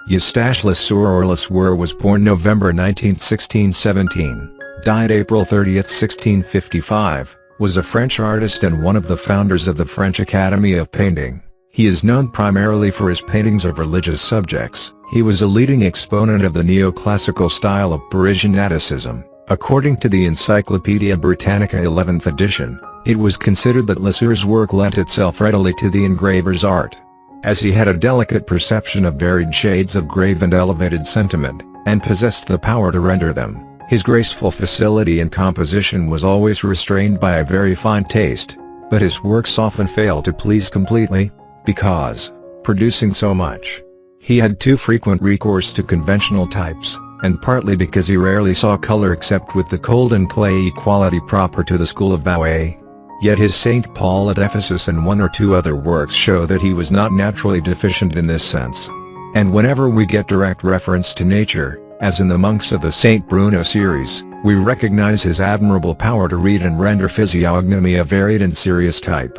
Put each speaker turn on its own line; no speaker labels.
Eustache Le Sueur was born November 19, 1617, died April 30, 1655, was a French artist and one of the founders of the French Academy of Painting. He is known primarily for his paintings of religious subjects. He was a leading exponent of the neoclassical style of Parisian Atticism. According to the Encyclopædia Britannica 11th Edition, it was considered that Lesueur's work lent itself readily to the engraver's art, as he had a delicate perception of varied shades of grave and elevated sentiment, and possessed the power to render them. His graceful facility in composition was always restrained by a very fine taste, but his works often failed to please completely, because, producing so much, he had too frequent recourse to conventional types, and partly because he rarely saw color except with the cold and clayey quality proper to the school of Vouet. Yet his St. Paul at Ephesus and one or two other works show that he was not naturally deficient in this sense. And whenever we get direct reference to nature, as in the monks of the St. Bruno series, we recognize his admirable power to read and render physiognomy of varied and serious type.